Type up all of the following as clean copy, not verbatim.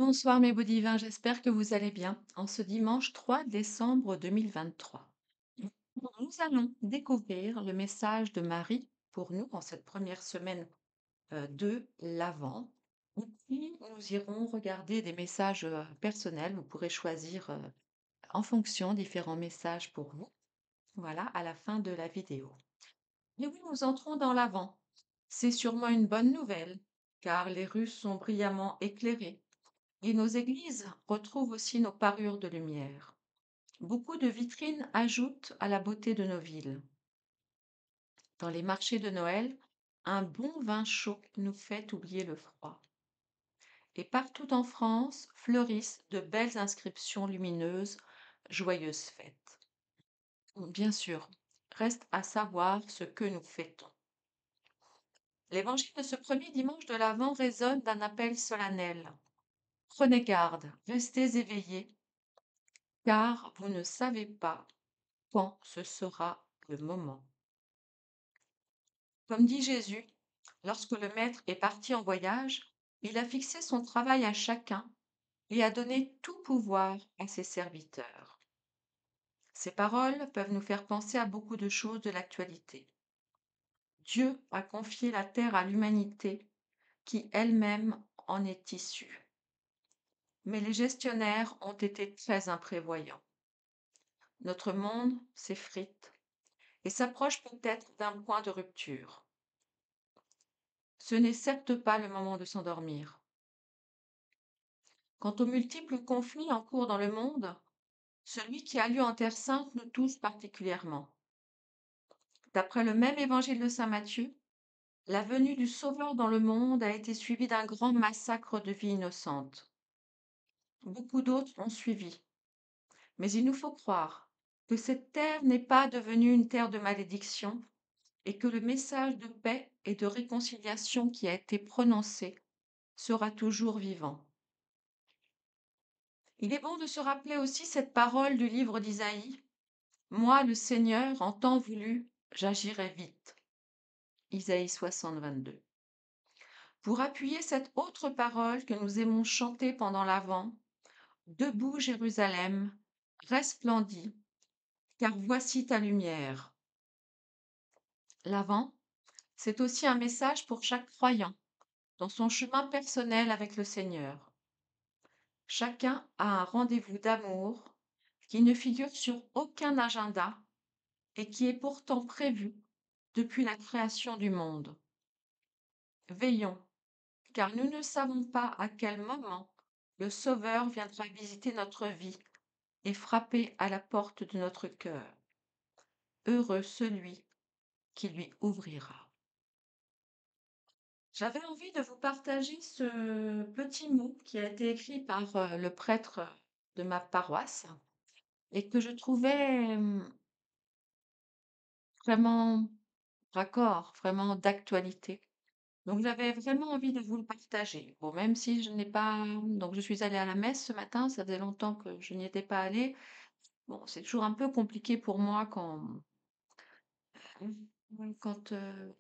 Bonsoir mes beaux divins, j'espère que vous allez bien. En ce dimanche 3 décembre 2023, nous allons découvrir le message de Marie pour nous en cette première semaine de l'Avent. Et puis nous irons regarder des messages personnels. Vous pourrez choisir en fonction différents messages pour vous. Voilà, à la fin de la vidéo. Et oui, nous entrons dans l'Avent. C'est sûrement une bonne nouvelle, car les rues sont brillamment éclairées. Et nos églises retrouvent aussi nos parures de lumière. Beaucoup de vitrines ajoutent à la beauté de nos villes. Dans les marchés de Noël, un bon vin chaud nous fait oublier le froid. Et partout en France fleurissent de belles inscriptions lumineuses, joyeuses fêtes. Bien sûr, reste à savoir ce que nous fêtons. L'évangile de ce premier dimanche de l'Avent résonne d'un appel solennel. Prenez garde, restez éveillés, car vous ne savez pas quand ce sera le moment. Comme dit Jésus, lorsque le maître est parti en voyage, il a fixé son travail à chacun et a donné tout pouvoir à ses serviteurs. Ces paroles peuvent nous faire penser à beaucoup de choses de l'actualité. Dieu a confié la terre à l'humanité qui elle-même en est issue. Mais les gestionnaires ont été très imprévoyants. Notre monde s'effrite et s'approche peut-être d'un point de rupture. Ce n'est certes pas le moment de s'endormir. Quant aux multiples conflits en cours dans le monde, celui qui a lieu en Terre Sainte nous touche particulièrement. D'après le même évangile de saint Matthieu, la venue du Sauveur dans le monde a été suivie d'un grand massacre de vies innocentes. Beaucoup d'autres ont suivi, mais il nous faut croire que cette terre n'est pas devenue une terre de malédiction et que le message de paix et de réconciliation qui a été prononcé sera toujours vivant. Il est bon de se rappeler aussi cette parole du livre d'Isaïe. Moi, le Seigneur, en temps voulu, j'agirai vite. Isaïe 60, 22. Pour appuyer cette autre parole que nous aimons chanter pendant l'Avent, debout Jérusalem, resplendis, car voici ta lumière. L'Avent, c'est aussi un message pour chaque croyant dans son chemin personnel avec le Seigneur. Chacun a un rendez-vous d'amour qui ne figure sur aucun agenda et qui est pourtant prévu depuis la création du monde. Veillons, car nous ne savons pas à quel moment le Sauveur viendra visiter notre vie et frapper à la porte de notre cœur. Heureux celui qui lui ouvrira. J'avais envie de vous partager ce petit mot qui a été écrit par le prêtre de ma paroisse et que je trouvais vraiment raccord, vraiment d'actualité. Donc j'avais vraiment envie de vous le partager. Bon, même si je n'ai pas donc je suis allée à la messe ce matin, ça faisait longtemps que je n'y étais pas allée. Bon, c'est toujours un peu compliqué pour moi quand,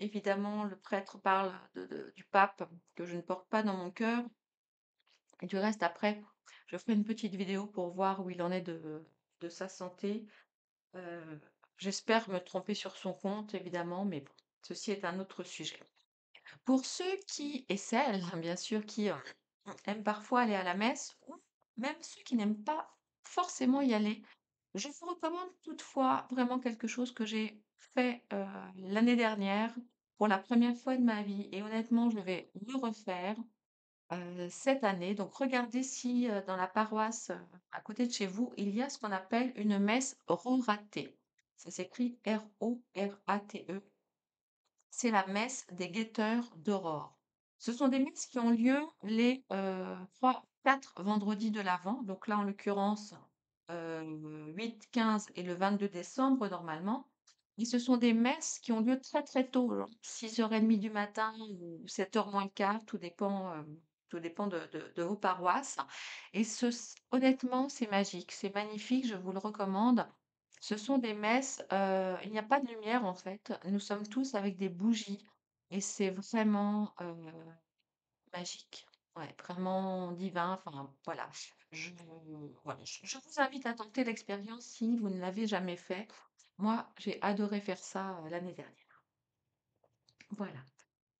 évidemment le prêtre parle du pape que je ne porte pas dans mon cœur et du reste après, je ferai une petite vidéo pour voir où il en est de sa santé. Heu, J'espère me tromper sur son compte évidemment, mais bon, ceci est un autre sujet. Pour ceux qui et celles, bien sûr, qui, aiment parfois aller à la messe ou même ceux qui n'aiment pas forcément y aller, je vous recommande toutefois vraiment quelque chose que j'ai fait, l'année dernière pour la première fois de ma vie et honnêtement, je vais le refaire, cette année. Donc regardez si, dans la paroisse, à côté de chez vous, il y a ce qu'on appelle une messe roratée. Ça s'écrit R-O-R-A-T-E. C'est la messe des guetteurs d'aurore. Ce sont des messes qui ont lieu les 3, 4 vendredis de l'Avent. Donc là, en l'occurrence, 8, 15 et le 22 décembre normalement. Et ce sont des messes qui ont lieu très très tôt, genre 6h30 du matin ou 7h moins le quart, tout dépend de vos paroisses. Et honnêtement, c'est magique, c'est magnifique, je vous le recommande. Ce sont des messes, il n'y a pas de lumière en fait. Nous sommes tous avec des bougies et c'est vraiment, magique. Ouais, vraiment divin, enfin voilà. Je voilà, je vous invite à tenter l'expérience si vous ne l'avez jamais fait. Moi, j'ai adoré faire ça, l'année dernière. Voilà.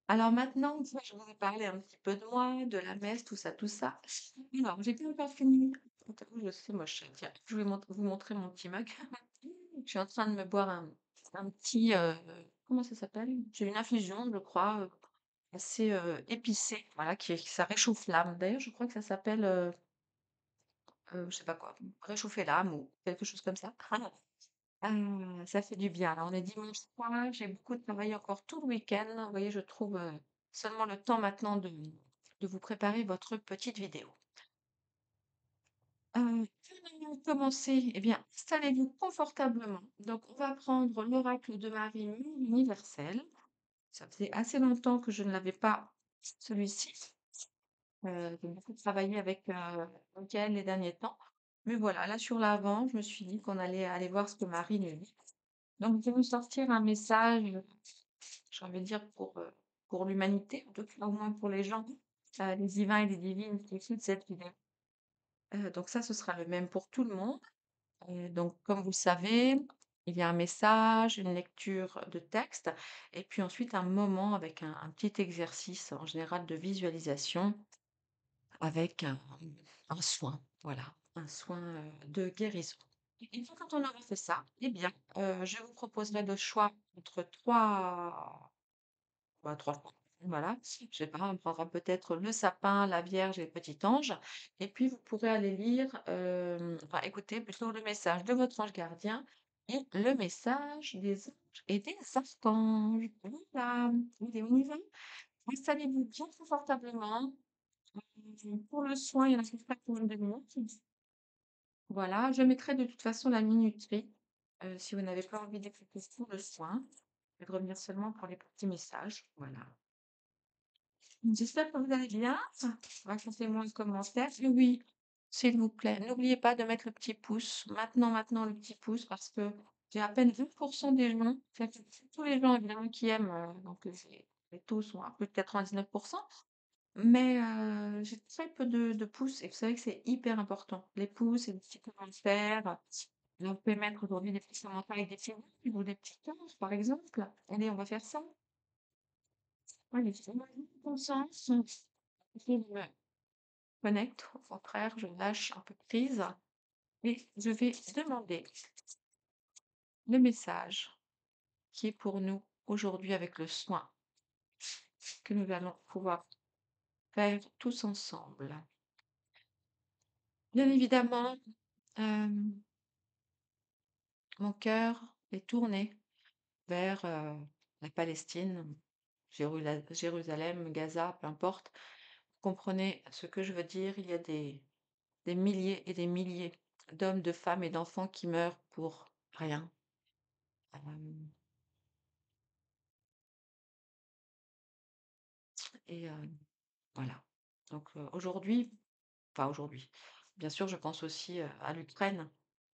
Alors maintenant, une fois que je vous ai parlé un petit peu de moi, de la messe, tout ça, tout ça. Alors, j'ai pas encore fini. Je sais, moi, tiens, je vais vous montrer mon petit mug. Je suis en train de me boire un petit, comment ça s'appelle? C'est une infusion, je crois, assez épicée, voilà, ça réchauffe l'âme. D'ailleurs, je crois que ça s'appelle, je sais pas quoi, réchauffer l'âme ou quelque chose comme ça. Ça fait du bien. Là, on est dimanche soir, j'ai beaucoup travaillé encore tout le week-end. Vous voyez, je trouve seulement le temps maintenant de vous préparer votre petite vidéo. Pour commencer, eh bien, installez-vous confortablement. Donc, on va prendre l'oracle de Marie universel. Ça faisait assez longtemps que je ne l'avais pas, celui-ci. J'ai beaucoup travaillé avec Mickaël les derniers temps. Mais voilà, là sur l'avant, je me suis dit qu'on allait aller voir ce que Marie nous dit. Donc, je vais vous sortir un message, j'ai envie de dire, pour l'humanité, en tout cas au moins pour les gens, les divins et les divines qui écoutent cette vidéo. Donc ça, ce sera le même pour tout le monde. Donc, comme vous le savez, il y a un message, une lecture de texte, et puis ensuite un moment avec un petit exercice, en général de visualisation, avec un soin, voilà, un soin de guérison. Et une fois quand on aura fait ça, eh bien, je vous proposerai le choix entre trois choix. Voilà, je sais pas, on prendra peut-être le sapin, la Vierge et le petit ange, et puis vous pourrez aller lire, enfin écouter plutôt le message de votre ange gardien et le message des anges et des archanges. Voilà, allez, on y va? Installez-vous bien confortablement. Pour le soin, il y en a pour près pour une demi-heure. Voilà, je mettrai de toute façon la minuterie, si vous n'avez pas envie d'écouter tout le soin, et de revenir seulement pour les petits messages. Voilà. J'espère que vous allez bien. Racontez-moi en commentaire. Et oui, s'il vous plaît, n'oubliez pas de mettre le petit pouce. Maintenant, le petit pouce, parce que j'ai à peine 20% des gens, enfin, tous les gens évidemment qui aiment, donc les taux sont à plus de 99%. Mais j'ai très peu de pouces et vous savez que c'est hyper important. Les pouces et les petits commentaires. Là, vous pouvez mettre aujourd'hui des petits commentaires avec des petits ou des petits cœurs, par exemple. Allez, on va faire ça. Allez, fais-moi confiance. Je me connecte. Au contraire, je lâche un peu prise et je vais demander le message qui est pour nous aujourd'hui avec le soin que nous allons pouvoir faire tous ensemble. Bien évidemment, euh, mon cœur est tourné vers la Palestine, Jérusalem, Gaza, peu importe. Vous comprenez ce que je veux dire? Il y a des milliers et des milliers d'hommes, de femmes et d'enfants qui meurent pour rien. Euh, et voilà. Donc aujourd'hui, enfin aujourd'hui, bien sûr, je pense aussi à l'Ukraine.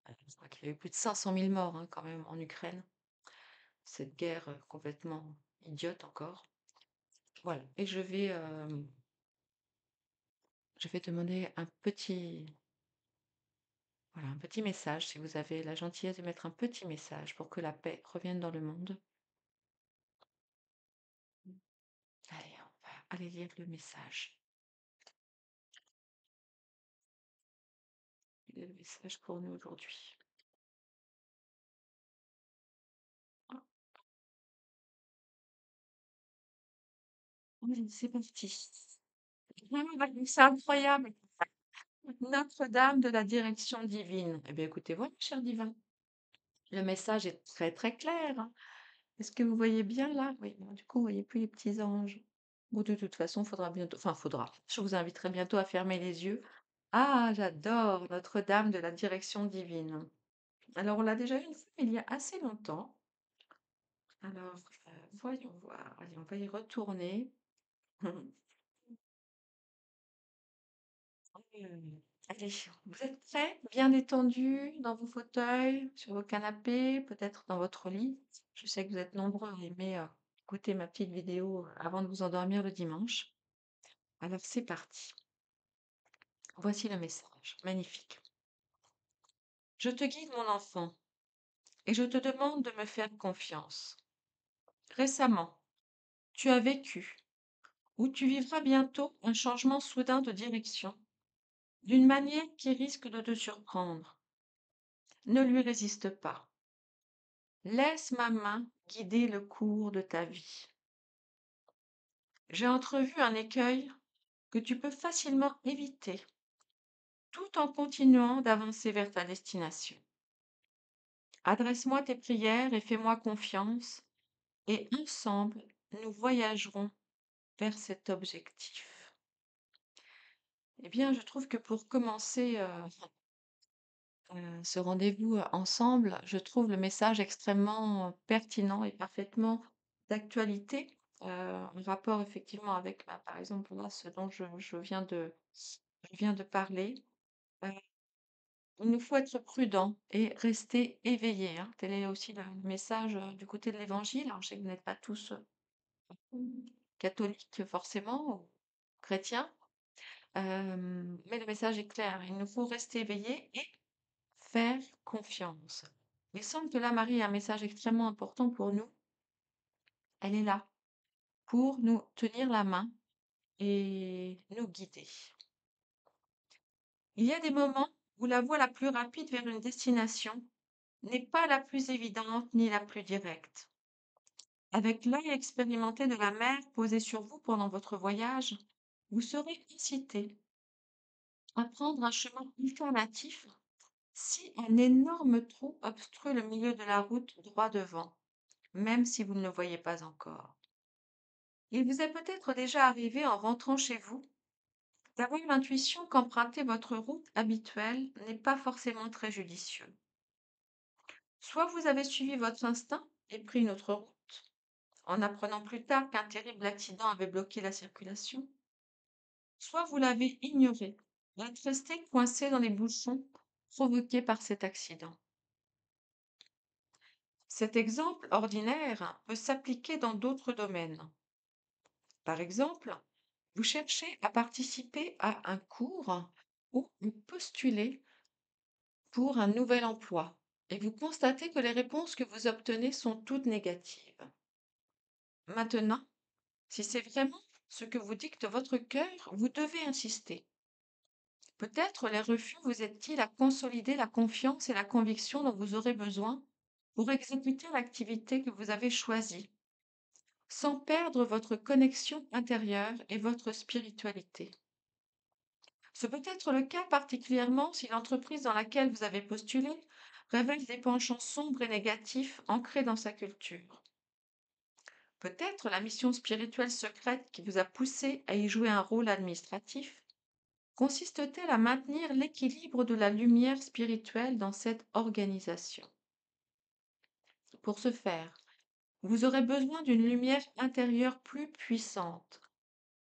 Je crois qu'il y a eu plus de 500 000 morts hein, quand même en Ukraine. Cette guerre complètement idiote encore. Voilà. Et je vais demander voilà, un petit message, si vous avez la gentillesse de mettre un petit message pour que la paix revienne dans le monde. Allez, on va aller lire le message. Le message pour nous aujourd'hui. Ah, allez, c'est parti. C'est incroyable. Notre-Dame de la direction divine. Eh bien, écoutez, voilà, cher divin. Le message est très, très clair, hein. Est-ce que vous voyez bien là? Oui, bon, du coup, vous voyez plus les petits anges. Bon, de toute façon, faudra bientôt, enfin, faudra. Je vous inviterai bientôt à fermer les yeux. Ah, j'adore Notre-Dame de la direction divine. Alors, on l'a déjà eu une fois, mais il y a assez longtemps. Alors, voyons voir. Allez, on va y retourner. Allez, vous êtes prêts? Bien détendus dans vos fauteuils, sur vos canapés, peut-être dans votre lit. Je sais que vous êtes nombreux à aimer écouter ma petite vidéo avant de vous endormir le dimanche. Alors c'est parti. Voici le message. Magnifique. Je te guide, mon enfant, et je te demande de me faire confiance. Récemment, tu as vécu, ou tu vivras bientôt un changement soudain de direction, d'une manière qui risque de te surprendre. Ne lui résiste pas. Laisse ma main guider le cours de ta vie. J'ai entrevu un écueil que tu peux facilement éviter tout en continuant d'avancer vers ta destination. Adresse-moi tes prières et fais-moi confiance, et ensemble, nous voyagerons vers cet objectif. Eh bien, je trouve que pour commencer ce rendez-vous ensemble, je trouve le message extrêmement pertinent et parfaitement d'actualité, en rapport effectivement avec, bah, par exemple, là, ce dont je viens de parler. Euh, il nous faut être prudent et rester éveillé, hein. Tel est aussi le message du côté de l'Évangile. Alors, je sais que vous n'êtes pas tous catholiques forcément, ou chrétiens, mais le message est clair. Il nous faut rester éveillé et faire confiance. Il semble que là, Marie a un message extrêmement important pour nous. Elle est là pour nous tenir la main et nous guider. Il y a des moments où la voie la plus rapide vers une destination n'est pas la plus évidente ni la plus directe. Avec l'œil expérimenté de la mer posé sur vous pendant votre voyage, vous serez incité à prendre un chemin alternatif si un énorme trou obstrue le milieu de la route droit devant, même si vous ne le voyez pas encore. Il vous est peut-être déjà arrivé en rentrant chez vous d'avoir l'intuition qu'emprunter votre route habituelle n'est pas forcément très judicieux. Soit vous avez suivi votre instinct et pris une autre route, en apprenant plus tard qu'un terrible accident avait bloqué la circulation, soit vous l'avez ignoré et êtes resté coincé dans les bouchons provoqués par cet accident. Cet exemple ordinaire peut s'appliquer dans d'autres domaines. Par exemple, vous cherchez à participer à un cours ou vous postulez pour un nouvel emploi et vous constatez que les réponses que vous obtenez sont toutes négatives. Maintenant, si c'est vraiment ce que vous dicte votre cœur, vous devez insister. Peut-être les refus vous aident-ils à consolider la confiance et la conviction dont vous aurez besoin pour exécuter l'activité que vous avez choisie, sans perdre votre connexion intérieure et votre spiritualité. Ce peut être le cas particulièrement si l'entreprise dans laquelle vous avez postulé révèle des penchants sombres et négatifs ancrés dans sa culture. Peut-être la mission spirituelle secrète qui vous a poussé à y jouer un rôle administratif consiste-t-elle à maintenir l'équilibre de la lumière spirituelle dans cette organisation. Pour ce faire, vous aurez besoin d'une lumière intérieure plus puissante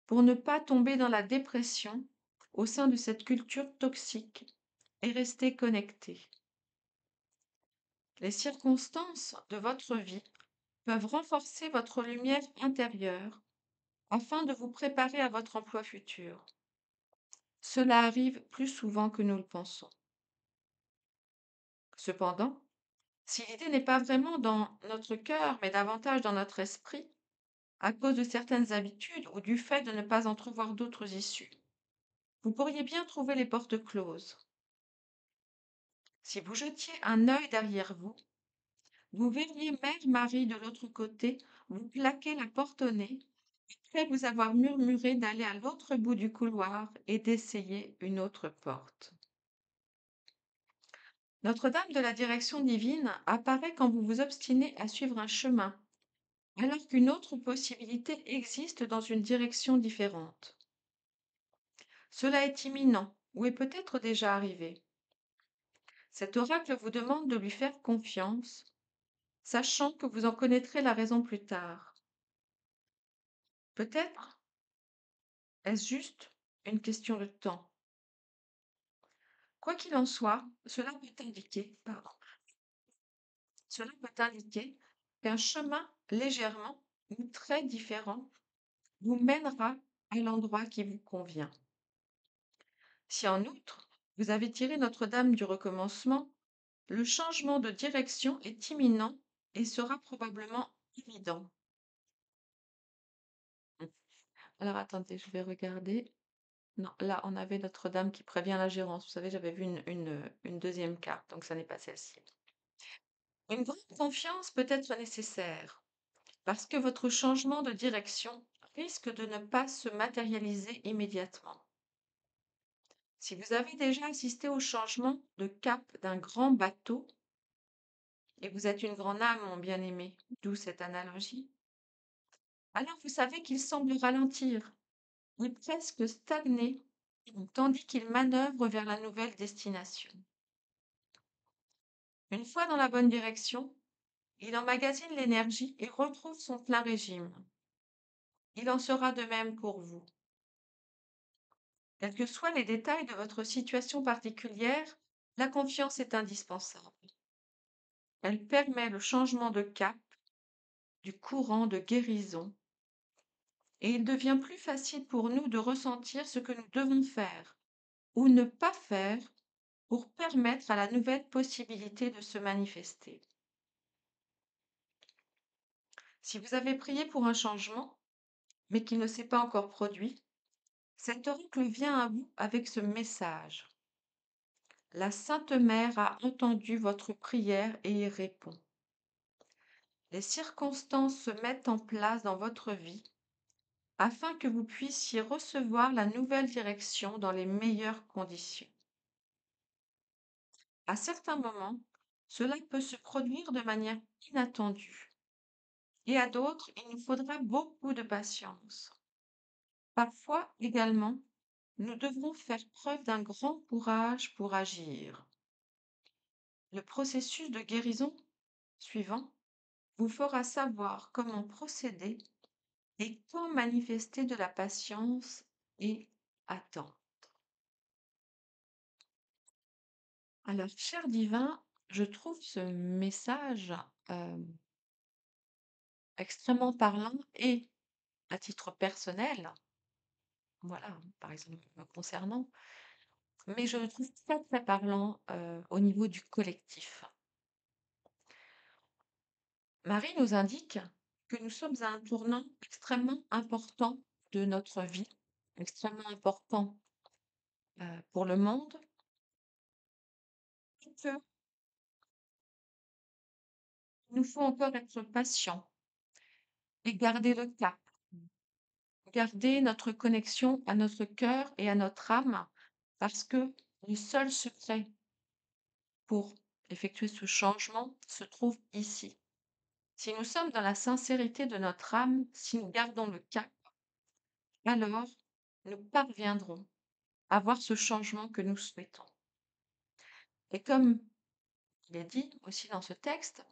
pour ne pas tomber dans la dépression au sein de cette culture toxique et rester connecté. Les circonstances de votre vie peuvent renforcer votre lumière intérieure afin de vous préparer à votre emploi futur. Cela arrive plus souvent que nous le pensons. Cependant, si l'idée n'est pas vraiment dans notre cœur, mais davantage dans notre esprit, à cause de certaines habitudes ou du fait de ne pas entrevoir d'autres issues, vous pourriez bien trouver les portes closes. Si vous jetiez un œil derrière vous, vous verriez Mère Marie de l'autre côté vous claquer la porte au nez, après vous avoir murmuré d'aller à l'autre bout du couloir et d'essayer une autre porte. Notre-Dame de la direction divine apparaît quand vous vous obstinez à suivre un chemin, alors qu'une autre possibilité existe dans une direction différente. Cela est imminent ou est peut-être déjà arrivé. Cet oracle vous demande de lui faire confiance, sachant que vous en connaîtrez la raison plus tard. Peut-être est-ce juste une question de temps. Quoi qu'il en soit, cela peut indiquer qu'un chemin légèrement ou très différent vous mènera à l'endroit qui vous convient. Si en outre, vous avez tiré Notre-Dame du recommencement, le changement de direction est imminent et sera probablement évident. Mmh. Alors attendez, je vais regarder. Non, là, on avait Notre-Dame qui prévient la gérance. Vous savez, j'avais vu une deuxième carte, donc ça n'est pas celle-ci. Une grande confiance peut être nécessaire parce que votre changement de direction risque de ne pas se matérialiser immédiatement. Si vous avez déjà assisté au changement de cap d'un grand bateau, et vous êtes une grande âme, mon bien-aimé, d'où cette analogie, alors vous savez qu'il semble ralentir, ou presque stagner, tandis qu'il manœuvre vers la nouvelle destination. Une fois dans la bonne direction, il emmagasine l'énergie et retrouve son plein régime. Il en sera de même pour vous. Quels que soient les détails de votre situation particulière, la confiance est indispensable. Elle permet le changement de cap, du courant de guérison, et il devient plus facile pour nous de ressentir ce que nous devons faire ou ne pas faire pour permettre à la nouvelle possibilité de se manifester. Si vous avez prié pour un changement, mais qu'il ne s'est pas encore produit, cet oracle vient à vous avec ce message. La Sainte Mère a entendu votre prière et y répond. Les circonstances se mettent en place dans votre vie afin que vous puissiez recevoir la nouvelle direction dans les meilleures conditions. À certains moments, cela peut se produire de manière inattendue et à d'autres, il nous faudra beaucoup de patience. Parfois également, nous devrons faire preuve d'un grand courage pour agir. Le processus de guérison suivant vous fera savoir comment procéder et quand manifester de la patience et attendre. Alors, cher divin, je trouve ce message extrêmement parlant et à titre personnel, voilà, par exemple me concernant, mais je le trouve très très parlant au niveau du collectif. Marie nous indique que nous sommes à un tournant extrêmement important de notre vie, extrêmement important pour le monde, et qu'il nous faut encore être patients et garder le cap, garder notre connexion à notre cœur et à notre âme, parce que le seul secret pour effectuer ce changement se trouve ici. Si nous sommes dans la sincérité de notre âme, si nous gardons le cap, alors nous parviendrons à voir ce changement que nous souhaitons. Et comme il est dit aussi dans ce texte,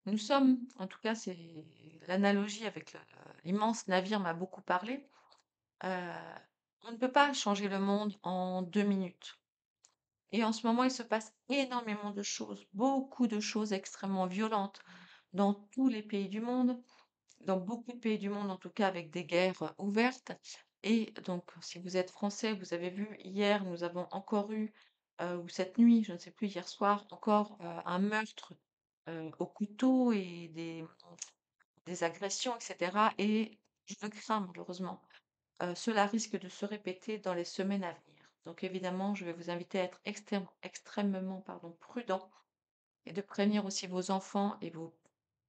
nous sommes, en tout cas c'est l'analogie avec l'immense navire m'a beaucoup parlé, on ne peut pas changer le monde en 2 minutes. Et en ce moment, il se passe énormément de choses, beaucoup de choses extrêmement violentes dans tous les pays du monde, dans beaucoup de pays du monde, en tout cas avec des guerres ouvertes. Et donc, si vous êtes français, vous avez vu, hier, nous avons encore eu, ou cette nuit, je ne sais plus, hier soir, encore un meurtre au couteau et des agressions, etc. Et je le crains, malheureusement. Cela risque de se répéter dans les semaines à venir. Donc évidemment, je vais vous inviter à être extrêmement prudent et de prévenir aussi vos enfants et vos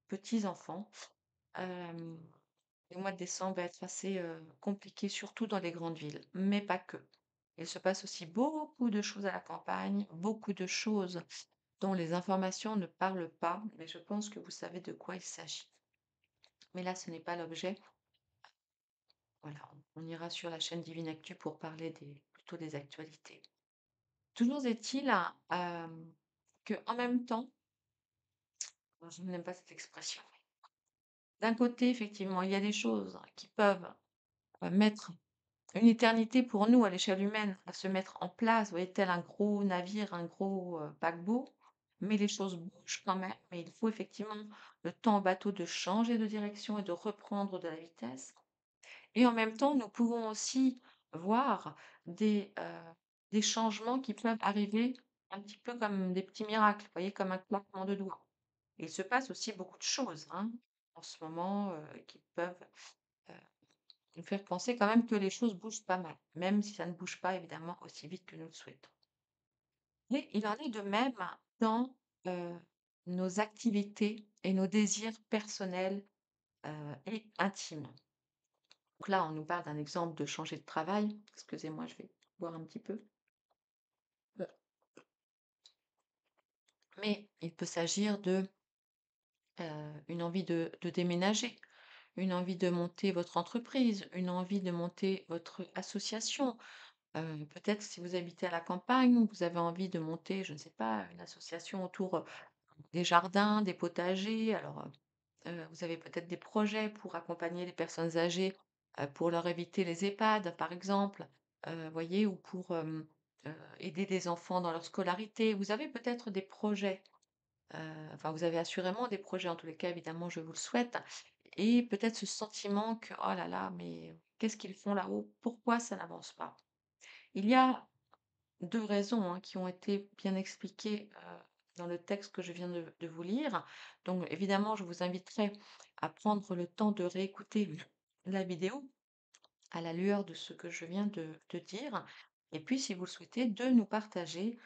petits-enfants. Euh, le mois de décembre va être assez compliqué, surtout dans les grandes villes, mais pas que. Il se passe aussi beaucoup de choses à la campagne, beaucoup de choses dont les informations ne parlent pas, mais je pense que vous savez de quoi il s'agit. Mais là, ce n'est pas l'objet. Voilà, on ira sur la chaîne Divine Actu pour parler plutôt des actualités. Toujours est-il que en même temps, je n'aime pas cette expression. D'un côté, effectivement, il y a des choses qui peuvent mettre une éternité pour nous à l'échelle humaine à se mettre en place, vous voyez, tel un gros navire, un gros paquebot, mais les choses bougent quand même. Mais il faut effectivement le temps au bateau de changer de direction et de reprendre de la vitesse. et en même temps, nous pouvons aussi voir des changements qui peuvent arriver un petit peu comme des petits miracles, vous voyez? Comme un claquement de doigts. Il se passe aussi beaucoup de choses, hein, en ce moment, qui peuvent, heu, nous faire penser quand même que les choses bougent pas mal, même si ça ne bouge pas évidemment aussi vite que nous le souhaitons. Mais il en est de même dans, heu, nos activités et nos désirs personnels, et intimes. Donc là, on nous parle d'un exemple de changer de travail. Excusez-moi, je vais boire un petit peu. Mais il peut s'agir de, une envie de déménager, une envie de monter votre entreprise, une envie de monter votre association. Peut-être si vous habitez à la campagne, vous avez envie de monter, je ne sais pas, une association autour, des jardins, des potagers. Alors, vous avez peut-être des projets pour accompagner les personnes âgées, pour leur éviter les EHPAD, par exemple, voyez? Ou pour, aider des enfants dans leur scolarité. Vous avez peut-être des projets, enfin, vous avez assurément des projets, en tous les cas, évidemment, je vous le souhaite, et peut-être ce sentiment que: «Oh là là, mais qu'est-ce qu'ils font là-haut? Pourquoi ça n'avance pas?» Il y a 2 raisons, hein, qui ont été bien expliquées, dans le texte que je viens de vous lire. Donc évidemment, je vous inviterai à prendre le temps de réécouter la vidéo à la lueur de ce que je viens de dire. Et puis, si vous le souhaitez, de nous partager,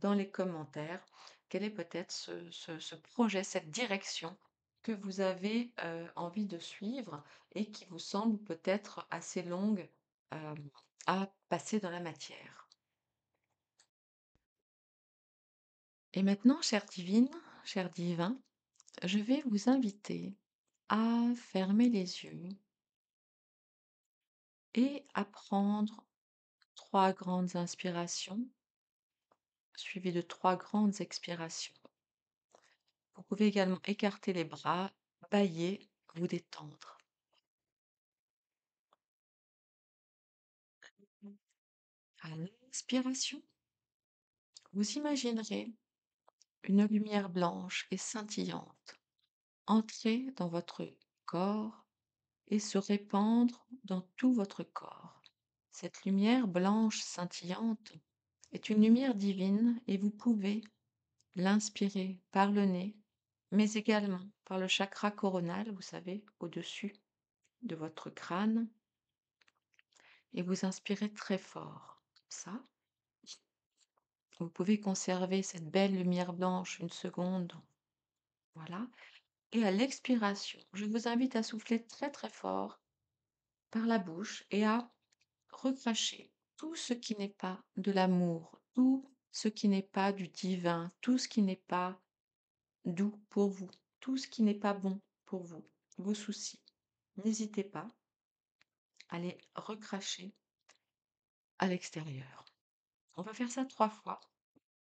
dans les commentaires quel est peut-être ce projet, cette direction que vous avez, envie de suivre et qui vous semble peut-être assez longue, hem, à passer dans la matière. Et maintenant, chère divine, cher divin, je vais vous inviter à fermer les yeux et à prendre 3 grandes inspirations suivies de 3 grandes expirations. Vous pouvez également écarter les bras, bâiller, vous détendre. À l'inspiration, vous imaginerez une lumière blanche et scintillante entrer dans votre corps et se répandre dans tout votre corps. Cette lumière blanche scintillante est une lumière divine et vous pouvez l'inspirer par le nez, mais également par le chakra coronal, vous savez, au-dessus de votre crâne, et vous inspirez très fort. Comme ça, vous pouvez conserver cette belle lumière blanche une seconde. Voilà. Et à l'expiration, je vous invite à souffler très très fort par la bouche et à recracher tout ce qui n'est pas de l'amour, tout ce qui n'est pas du divin, tout ce qui n'est pas doux pour vous, tout ce qui n'est pas bon pour vous, vos soucis. N'hésitez pas à les recracher à l'extérieur. On va faire ça 3 fois.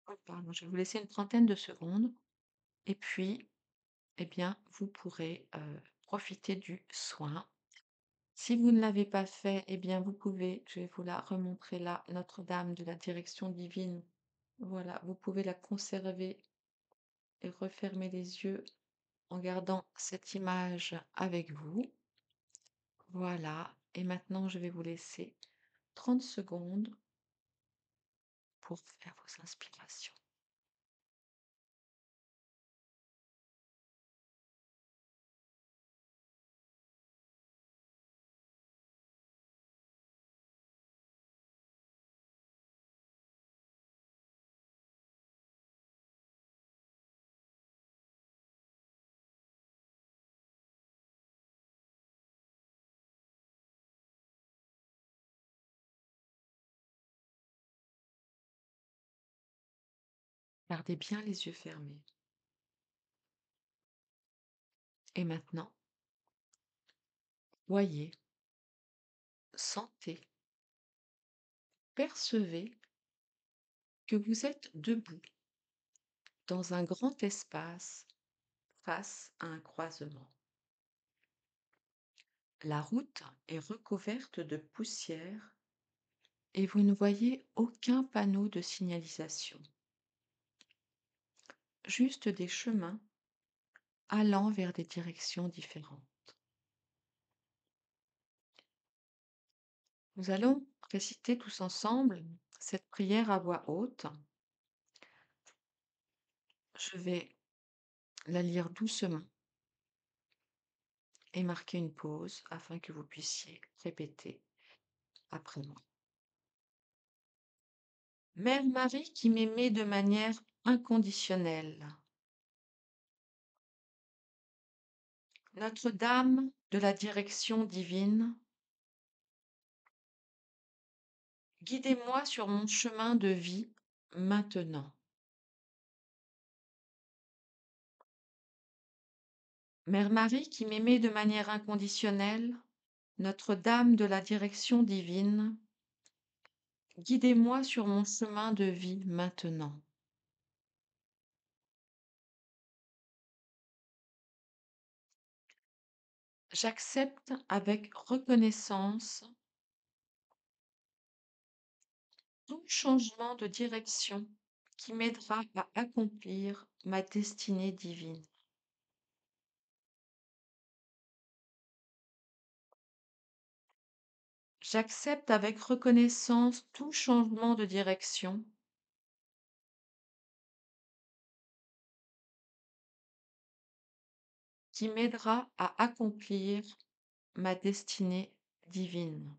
Oh, pardon, je vais vous laisser une trentaine de secondes et puis, eh bien, vous pourrez, profiter du soin. Si vous ne l'avez pas fait, eh bien, vous pouvez, je vais vous la remontrer là, Notre-Dame de la direction divine. Voilà, vous pouvez la conserver et refermer les yeux en gardant cette image avec vous. Voilà, et maintenant je vais vous laisser 30 secondes pour faire vos inspirations. Gardez bien les yeux fermés. Et maintenant, voyez, sentez, percevez que vous êtes debout dans un grand espace face à un croisement. La route est recouverte de poussière et vous ne voyez aucun panneau de signalisation, juste des chemins allant vers des directions différentes. Nous allons réciter tous ensemble cette prière à voix haute. Je vais la lire doucement et marquer une pause afin que vous puissiez répéter après moi. Mère Marie qui m'aimait de manière inconditionnelle, Notre-Dame de la direction divine, guidez-moi sur mon chemin de vie maintenant. Mère Marie qui m'aimait de manière inconditionnelle, Notre-Dame de la direction divine, guidez-moi sur mon chemin de vie maintenant. J'accepte avec reconnaissance tout changement de direction qui m'aidera à accomplir ma destinée divine. J'accepte avec reconnaissance tout changement de direction qui m'aidera à accomplir ma destinée divine.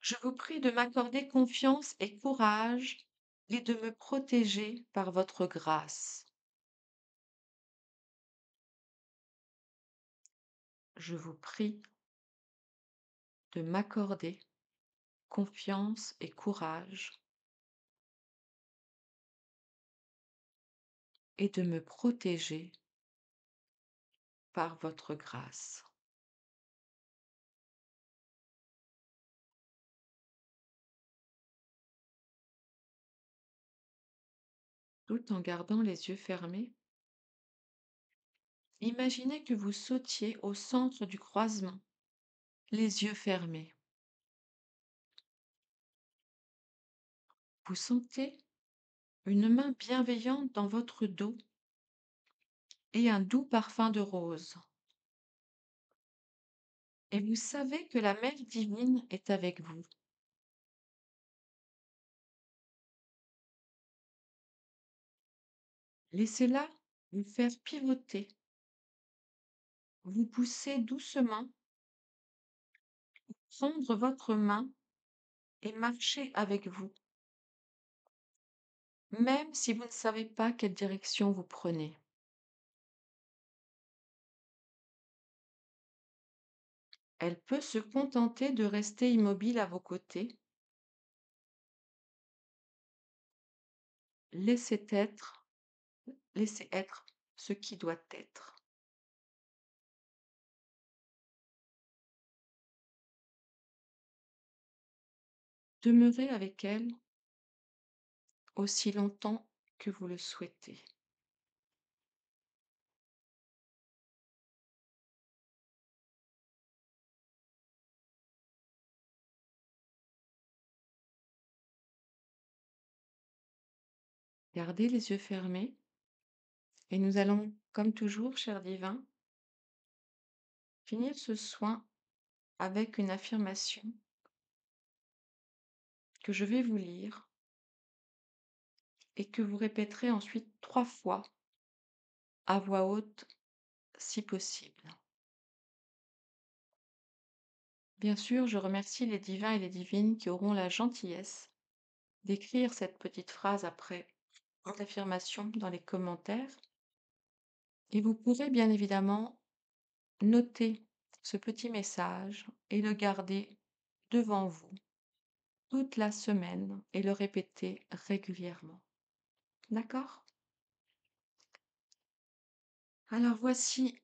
Je vous prie de m'accorder confiance et courage et de me protéger par votre grâce. Je vous prie de m'accorder confiance et courage et de me protéger par votre grâce. Tout en gardant les yeux fermés, imaginez que vous sautiez au centre du croisement, les yeux fermés. Vous sentez une main bienveillante dans votre dos et un doux parfum de rose. Et vous savez que la Mère divine est avec vous. Laissez-la vous faire pivoter, vous pousser doucement, prendre votre main et marcher avec vous, même si vous ne savez pas quelle direction vous prenez. Elle peut se contenter de rester immobile à vos côtés. Laissez être, laissez être ce qui doit être. Demeurez avec elle aussi longtemps que vous le souhaitez. Gardez les yeux fermés et nous allons, comme toujours, cher divin, finir ce soin avec une affirmation que je vais vous lire et que vous répéterez ensuite 3 fois à voix haute si possible. Bien sûr, je remercie les divins et les divines qui auront la gentillesse d'écrire cette petite phrase après l'affirmation dans les commentaires. Et vous pourrez bien évidemment noter ce petit message et le garder devant vous toute la semaine et le répéter régulièrement. D'accord? Alors voici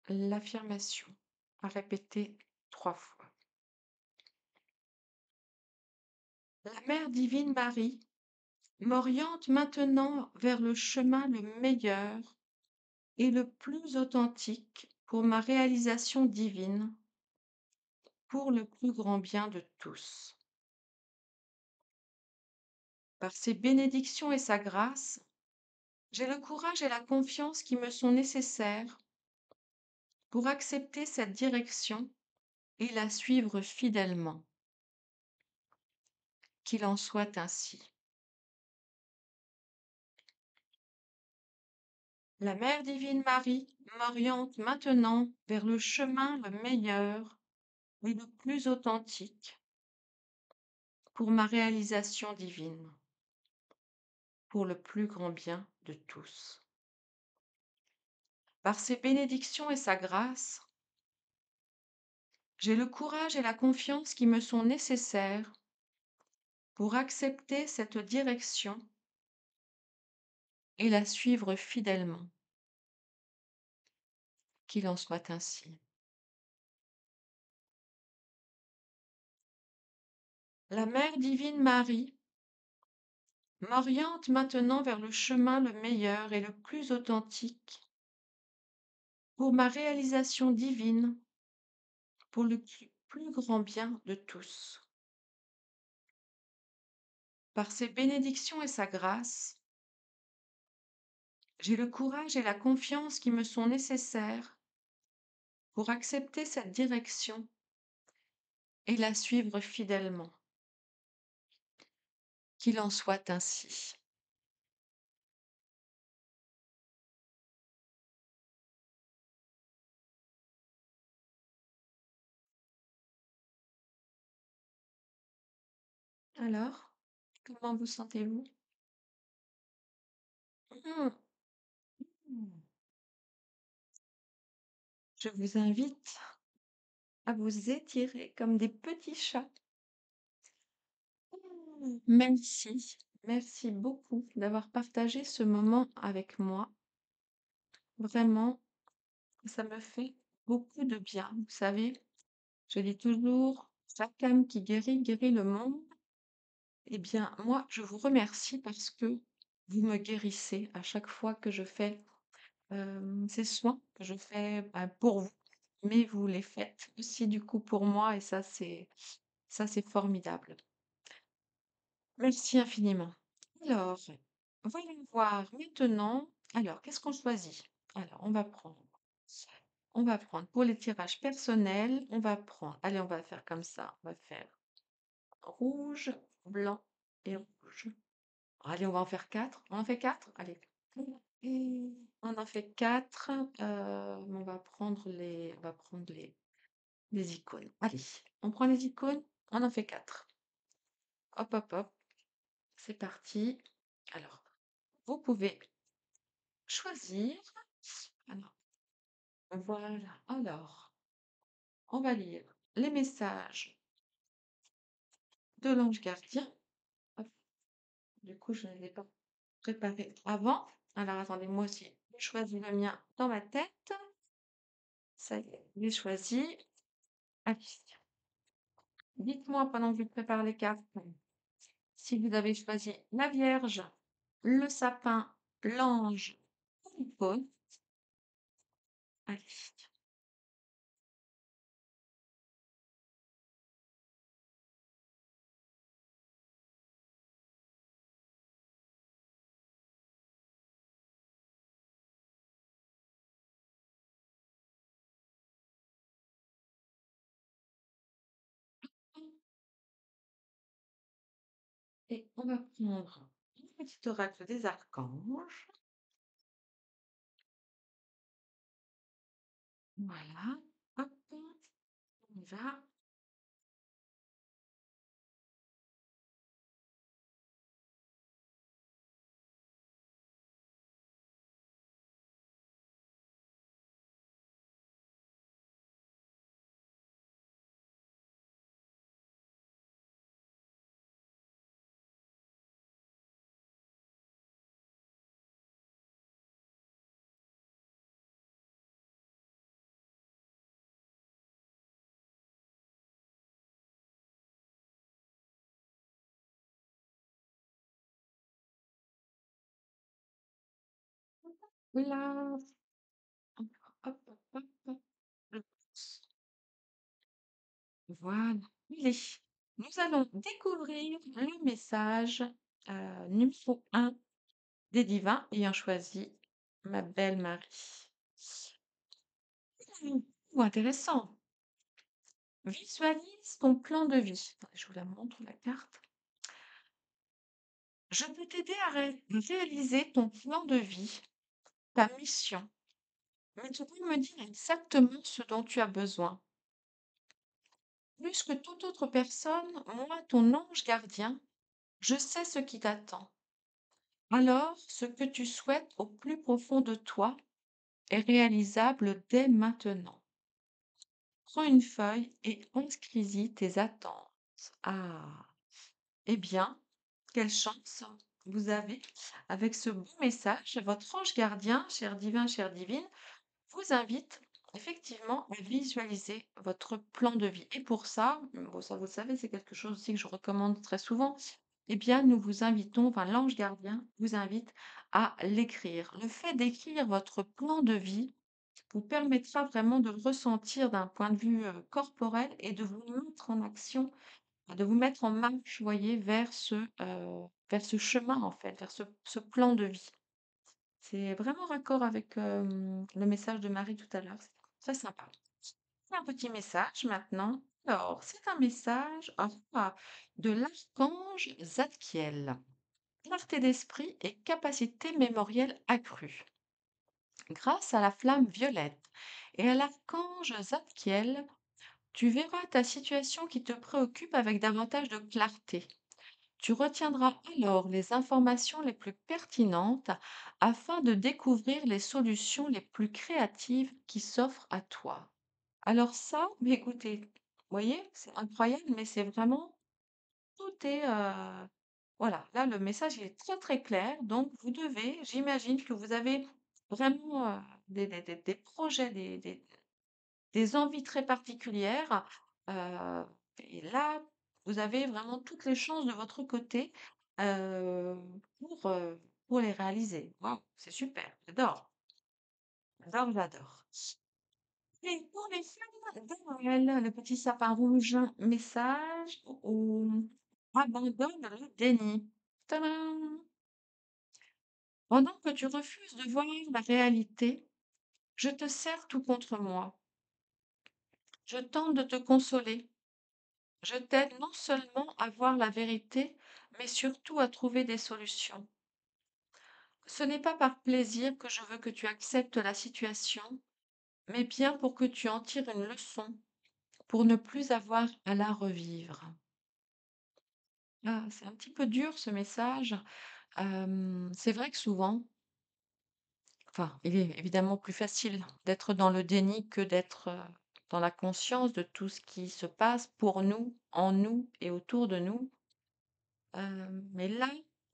l'affirmation à répéter 3 fois. La Mère divine Marie m'oriente maintenant vers le chemin le meilleur et le plus authentique pour ma réalisation divine, pour le plus grand bien de tous. Par ses bénédictions et sa grâce, j'ai le courage et la confiance qui me sont nécessaires pour accepter cette direction et la suivre fidèlement. Qu'il en soit ainsi. La Mère divine Marie m'oriente maintenant vers le chemin le meilleur et le plus authentique pour ma réalisation divine, pour le plus grand bien de tous. Par ses bénédictions et sa grâce, j'ai le courage et la confiance qui me sont nécessaires pour accepter cette direction et la suivre fidèlement. Qu'il en soit ainsi. La Mère divine Marie m'oriente maintenant vers le chemin le meilleur et le plus authentique pour ma réalisation divine, pour le plus grand bien de tous. Par ses bénédictions et sa grâce, j'ai le courage et la confiance qui me sont nécessaires pour accepter cette direction et la suivre fidèlement. Qu'il en soit ainsi. Alors, comment vous sentez-vous? Mmh. Mmh. Je vous invite à vous étirer comme des petits chats. Merci, merci beaucoup d'avoir partagé ce moment avec moi. Vraiment, ça me fait beaucoup de bien. Vous savez, je dis toujours, chaque âme qui guérit, guérit le monde. Eh bien, moi, je vous remercie parce que vous me guérissez à chaque fois que je fais ces soins que je fais pour vous, mais vous les faites aussi du coup pour moi et ça c'est formidable. Merci infiniment. Alors, voyons voir maintenant. Alors, qu'est-ce qu'on choisit? Alors, on va prendre pour les tirages personnels, on va prendre, allez, on va faire comme ça, on va faire rouge, blanc et rouge. Allez, on va en faire quatre. On en fait quatre? Allez. Et on en fait quatre. On va prendre les icônes. Allez, on prend les icônes, on en fait quatre. Hop, hop, hop. C'est parti. Alors, vous pouvez choisir. Alors, voilà. Alors, on va lire les messages de l'ange gardien. Hop. Du coup, je ne les ai pas préparés avant. Alors, attendez, moi aussi, je choisis le mien dans ma tête. Ça y est, j'ai choisi. Allez. Dites-moi pendant que je prépare les cartes si vous avez choisi la Vierge, le sapin, l'ange ou l'icône. Allez. Et on va prendre un petit oracle des archanges. Voilà. Hop, on y va. Là. Hop, hop, hop, hop, hop. Le pouce. Voilà. Allez. Nous allons découvrir le message numéro 1 des divins ayant choisi ma belle Marie. Ou intéressant. Visualise ton plan de vie. Attendez, je vous la montre, la carte. Je peux t'aider à réaliser ton plan de vie, ta mission. Mais tu peux me dire exactement ce dont tu as besoin. Plus que toute autre personne, moi, ton ange gardien, je sais ce qui t'attend. Alors, ce que tu souhaites au plus profond de toi est réalisable dès maintenant. Prends une feuille et inscris-y tes attentes. Ah, eh bien, quelle chance vous avez avec ce beau message. Votre ange gardien, cher divin, chère divine, vous invite effectivement à visualiser votre plan de vie. Et pour ça, bon, ça vous le savez, c'est quelque chose aussi que je recommande très souvent. Eh bien, nous vous invitons, enfin, l'ange gardien vous invite à l'écrire. Le fait d'écrire votre plan de vie vous permettra vraiment de le ressentir d'un point de vue corporel et de vous mettre en action, de vous mettre en marche, vous voyez, vers ce chemin, en fait, vers ce plan de vie. C'est vraiment raccord avec le message de Marie tout à l'heure. C'est très sympa. Un petit message maintenant. Alors, c'est un message de l'archange Zadkiel. Clarté d'esprit et capacité mémorielle accrue. Grâce à la flamme violette et à l'archange Zadkiel, tu verras ta situation qui te préoccupe avec davantage de clarté. Tu retiendras alors les informations les plus pertinentes afin de découvrir les solutions les plus créatives qui s'offrent à toi. Alors ça, mais écoutez, vous voyez, c'est incroyable, mais c'est vraiment, tout est, voilà, là, le message il est très très clair. Donc, vous devez, j'imagine que vous avez vraiment des projets, des envies très particulières. euh, et là, vous avez vraiment toutes les chances de votre côté euh, pour, euh, pour les réaliser. Waouh, c'est super, j'adore, j'adore, j'adore. Et pour les femmes de Noël, le petit sapin rouge, message ou abandonne le déni. Tadam! Pendant que tu refuses de voir la réalité, je te serre tout contre moi. Je tente de te consoler. Je t'aide non seulement à voir la vérité, mais surtout à trouver des solutions. Ce n'est pas par plaisir que je veux que tu acceptes la situation, mais bien pour que tu en tires une leçon, pour ne plus avoir à la revivre. Ah, c'est un petit peu dur ce message. C'est vrai que souvent, enfin, il est évidemment plus facile d'être dans le déni que d'être dans la conscience de tout ce qui se passe pour nous, en nous et autour de nous. Mais là,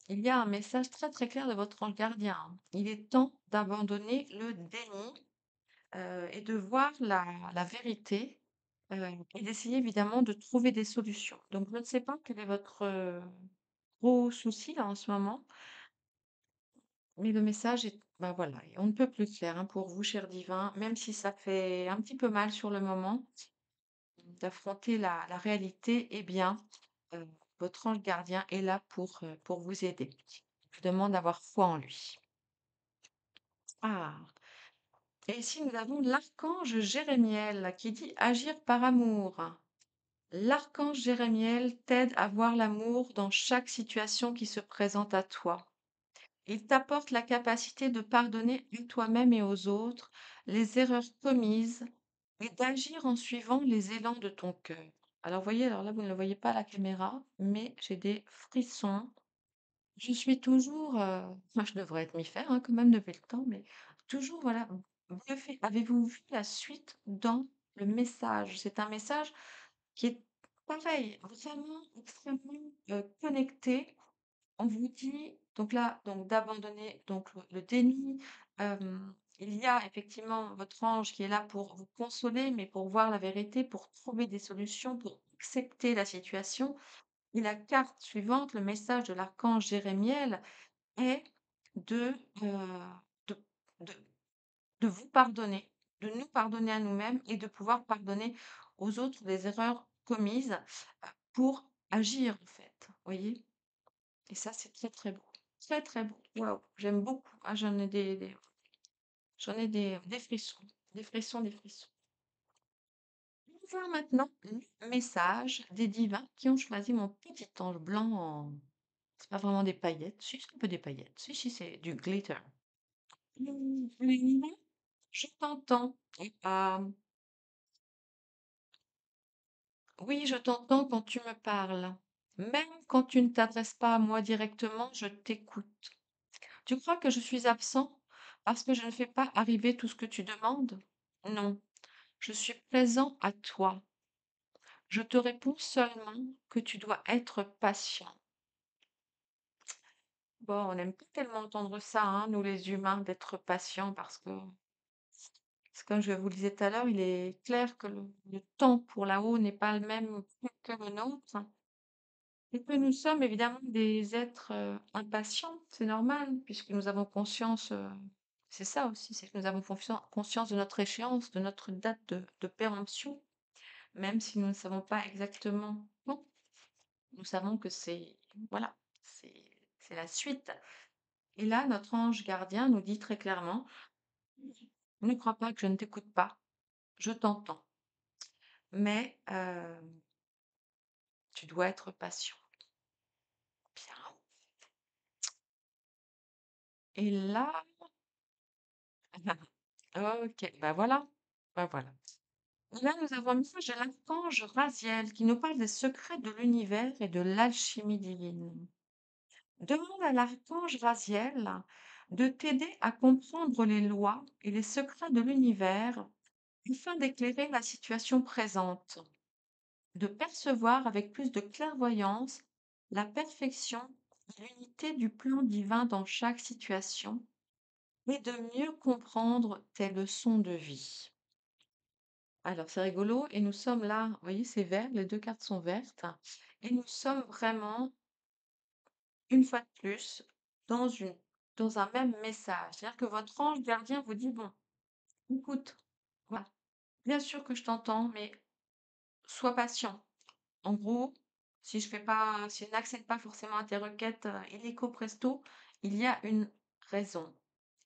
il y a un message très très clair de votre ange gardien, hein. Il est temps d'abandonner le déni et de voir la vérité et d'essayer évidemment de trouver des solutions. Donc, je ne sais pas quel est votre gros souci là en ce moment, mais le message est, bah voilà, on ne peut plus clair hein, pour vous, cher divin, même si ça fait un petit peu mal sur le moment d'affronter la réalité, eh bien, euh, votre ange gardien est là pour vous aider. Je vous demande d'avoir foi en lui. Ah, et ici nous avons l'archange Jérémiel qui dit agir par amour. L'archange Jérémiel t'aide à voir l'amour dans chaque situation qui se présente à toi. Il t'apporte la capacité de pardonner à toi-même et aux autres les erreurs commises et d'agir en suivant les élans de ton cœur. Alors, voyez, alors là, vous ne le voyez pas à la caméra, mais j'ai des frissons. Je suis toujours, moi, je devrais être m'y faire hein, quand même depuis le temps, mais toujours, voilà, bluffée. Avez-vous vu la suite dans le message? C'est un message qui est pareil, vraiment extrêmement connecté. On vous dit, donc là, donc d'abandonner donc le déni. Il y a effectivement votre ange qui est là pour vous consoler, mais pour voir la vérité, pour trouver des solutions, pour accepter la situation. Et la carte suivante, le message de l'archange Jérémiel, est de, de, de, de vous pardonner, de nous pardonner à nous-mêmes et de pouvoir pardonner aux autres des erreurs commises pour agir, en fait. Voyez? Et ça, c'est très, très beau. Très, très beau. Waouh, j'aime beaucoup. Ah, j'en ai des frissons. Des frissons, des frissons. voir maintenant le message des divins qui ont choisi mon petit ange blanc en c'est pas vraiment des paillettes. Si, c'est un peu des paillettes. Si, si, c'est du glitter. Je t'entends. Oui, je t'entends quand tu me parles. Même quand tu ne t'adresses pas à moi directement, je t'écoute. Tu crois que je suis absent parce que je ne fais pas arriver tout ce que tu demandes? Non, je suis présent à toi. Je te réponds seulement que tu dois être patient. Bon, on n'aime pas tellement entendre ça, hein, nous les humains, d'être patients parce que, c'est comme je vous le disais tout à l'heure, il est clair que le temps pour là-haut n'est pas le même que le nôtre. Et que nous sommes évidemment des êtres impatients, c'est normal, puisque nous avons conscience, c'est ça aussi, c'est que nous avons conscience de notre échéance, de notre date de péremption, même si nous ne savons pas exactement quand. Nous savons que c'est, voilà, c'est, c'est la suite. Et là, notre ange gardien nous dit très clairement, ne crois pas que je ne t'écoute pas, je t'entends, mais tu dois être patient. Bien. Et là, ok, bah voilà, bah voilà. Là, nous avons un message de l'archange Raziel qui nous parle des secrets de l'univers et de l'alchimie divine. Demande à l'archange Raziel de t'aider à comprendre les lois et les secrets de l'univers afin d'éclairer la situation présente, de percevoir avec plus de clairvoyance la perfection et l'unité du plan divin dans chaque situation et de mieux comprendre tes leçons de vie. Alors, c'est rigolo. Et nous sommes là, vous voyez, c'est vert, les deux cartes sont vertes. Et nous sommes vraiment, une fois de plus, dans dans un même message. C'est-à-dire que votre ange gardien vous dit, bon, écoute, voilà, bien sûr que je t'entends, mais sois patient. En gros, si je n'accède pas forcément à tes requêtes illico presto, il y a une raison.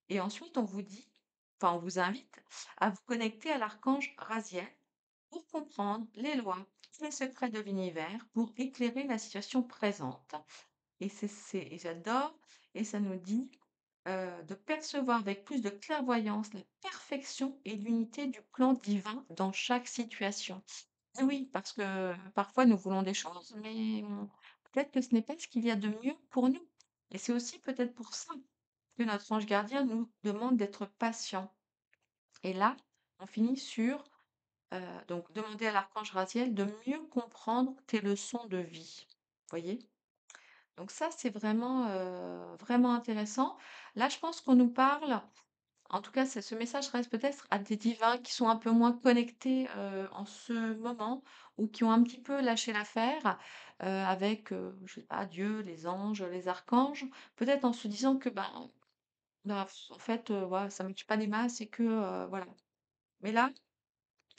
Et ensuite, on vous dit, enfin, on vous invite à vous connecter à l'archange Raziel pour comprendre les lois, les secrets de l'univers, pour éclairer la situation présente. Et j'adore, et ça nous dit de percevoir avec plus de clairvoyance la perfection et l'unité du plan divin dans chaque situation. Et oui, parce que parfois nous voulons des choses, mais peut-être que ce n'est pas ce qu'il y a de mieux pour nous. Et c'est aussi peut-être pour ça que notre ange gardien nous demande d'être patient. Et là, on finit sur donc demander à l'archange Raziel de mieux comprendre tes leçons de vie. Voyez? Donc ça, c'est vraiment, vraiment intéressant. Là, je pense qu'on nous parle, en tout cas, ce message reste peut-être à des divins qui sont un peu moins connectés en ce moment ou qui ont un petit peu lâché l'affaire avec, je sais pas, Dieu, les anges, les archanges, peut-être en se disant que ben, en fait, voilà, ça ne marche pas des masses et que voilà. Mais là,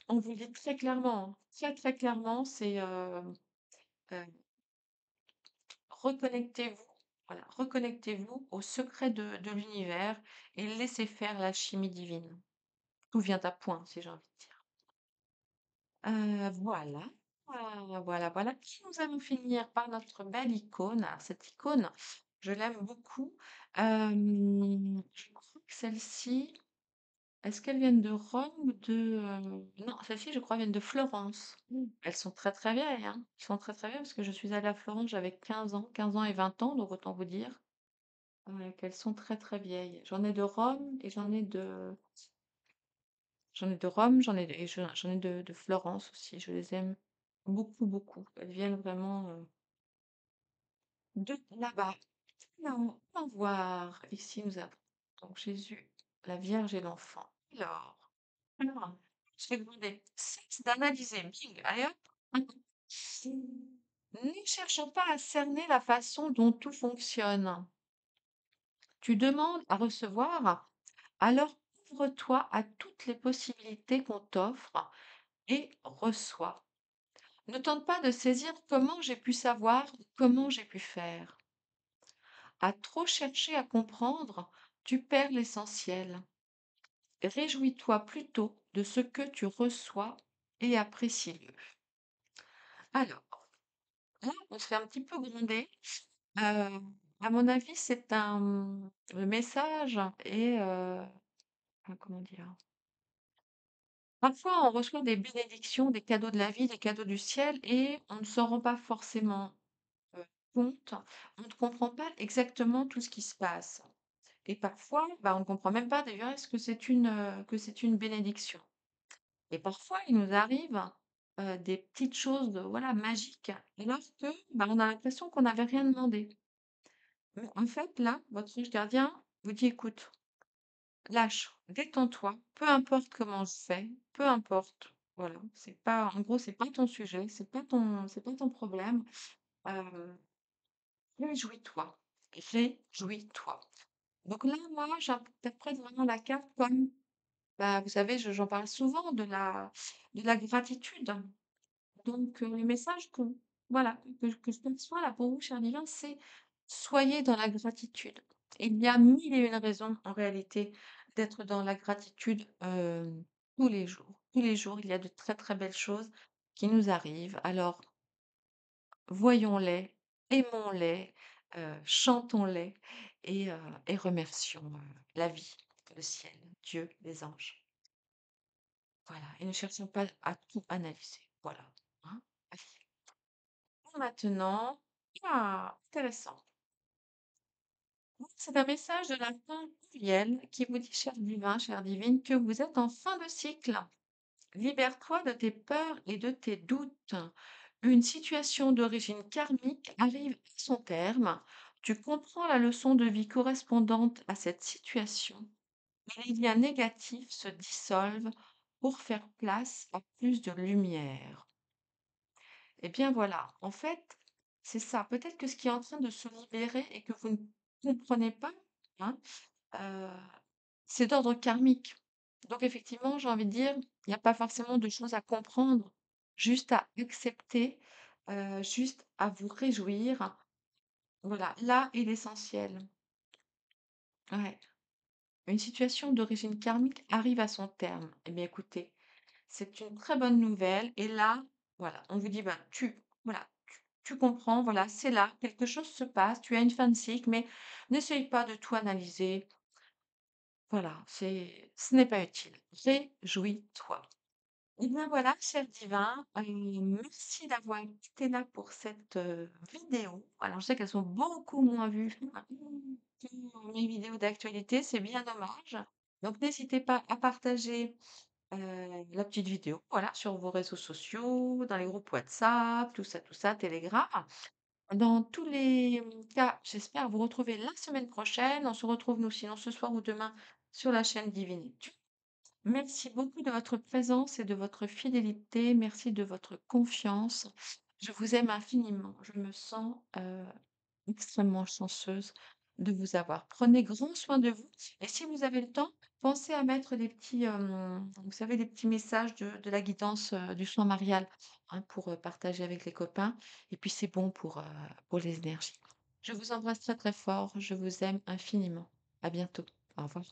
on vous dit très clairement, hein, très, très clairement, c'est, heu, reconnectez-vous, voilà, reconnectez-vous au secret de l'univers et laissez faire l'alchimie divine. Tout vient à point, si j'ai envie de dire. Voilà, voilà, voilà. Puis nous allons finir par notre belle icône. Alors cette icône, je l'aime beaucoup. Je crois que celle-ci, est-ce qu'elles viennent de Rome ou non, celles-ci, je crois, viennent de Florence. Elles sont très très vieilles, hein. Elles sont très très vieilles parce que je suis allée à Florence, j'avais 15 ans et 20 ans, donc autant vous dire qu'elles sont très très vieilles. J'en ai de Rome et j'en ai de Rome, j'en ai de Florence aussi. Je les aime beaucoup beaucoup. Elles viennent vraiment de là-bas. Alors, on va voir. Ici, nous avons donc Jésus, la Vierge et l'enfant. Alors, je vais demander cesse d'analyser. Bing, allez hop. Ne cherchons pas à cerner la façon dont tout fonctionne. Tu demandes à recevoir, alors ouvre-toi à toutes les possibilités qu'on t'offre et reçois. Ne tente pas de saisir comment j'ai pu savoir, comment j'ai pu faire. À trop chercher à comprendre, tu perds l'essentiel. Réjouis-toi plutôt de ce que tu reçois et apprécie-le. Alors, là, on se fait un petit peu gronder. À mon avis, c'est le message est, comment dire? Parfois, on reçoit des bénédictions, des cadeaux de la vie, des cadeaux du ciel et on ne s'en rend pas forcément, compte. On ne comprend pas exactement tout ce qui se passe et parfois, bah, on ne comprend même pas d'ailleurs est-ce que c'est une bénédiction et parfois, il nous arrive, des petites choses, voilà, magiques alors que, bah, on a l'impression qu'on n'avait rien demandé. Mais en fait, là, votre ange gardien vous dit: «Écoute, lâche, détends-toi, peu importe comment je fais, peu importe, voilà, c'est pas en gros, c'est pas ton sujet, c'est pas ton problème, hem, réjouis-toi, réjouis-toi». Donc là, moi, j'interprète vraiment la carte comme, bah, vous savez, j'en parle souvent de la gratitude. Donc le message que voilà, que je perçois là pour vous, cher divin, c'est: soyez dans la gratitude. Il y a mille et une raisons en réalité d'être dans la gratitude, tous les jours. Tous les jours, il y a de très, très belles choses qui nous arrivent. Alors voyons-les, aimons-les, chantons-les et remercions, la vie, le ciel, Dieu, les anges. Voilà, et ne cherchons pas à tout analyser. Voilà, hein? Maintenant, ah, intéressant. C'est un message de la part Pluriel qui vous dit, cher divin, chère divine, que vous êtes en fin de cycle. Libère-toi de tes peurs et de tes doutes. Une situation d'origine karmique arrive à son terme. Tu comprends la leçon de vie correspondante à cette situation. Et les liens négatifs se dissolvent pour faire place à plus de lumière. Eh bien voilà, en fait, c'est ça. Peut-être que ce qui est en train de se libérer et que vous ne comprenez pas, hein, heu, c'est d'ordre karmique. Donc effectivement, j'ai envie de dire, il n'y a pas forcément de choses à comprendre, juste à accepter, juste à vous réjouir. Voilà, là est l'essentiel. Ouais. Une situation d'origine karmique arrive à son terme. Eh bien écoutez, c'est une très bonne nouvelle et là, voilà, on vous dit: «Ben, voilà, tu comprends, voilà, c'est là, quelque chose se passe, tu as une fin de cycle, mais n'essaye pas de tout analyser. Voilà, ce n'est pas utile. Réjouis-toi». Et bien voilà, cher divin, merci d'avoir été là pour cette, vidéo. Alors je sais qu'elles sont beaucoup moins vues que mes vidéos d'actualité, c'est bien dommage. Donc n'hésitez pas à partager la petite vidéo, voilà, sur vos réseaux sociaux, dans les groupes WhatsApp, tout ça, Telegram. Dans tous les cas, j'espère vous retrouver la semaine prochaine. On se retrouve nous sinon ce soir ou demain sur la chaîne Divinité. Merci beaucoup de votre présence et de votre fidélité. Merci de votre confiance. Je vous aime infiniment. Je me sens extrêmement chanceuse de vous avoir. Prenez grand soin de vous et si vous avez le temps, pensez à mettre des petits, vous savez, des petits messages de la guidance, du soin marial, hein, pour, partager avec les copains et puis c'est bon pour les énergies. Je vous embrasse très, très fort. Je vous aime infiniment. À bientôt. Au revoir.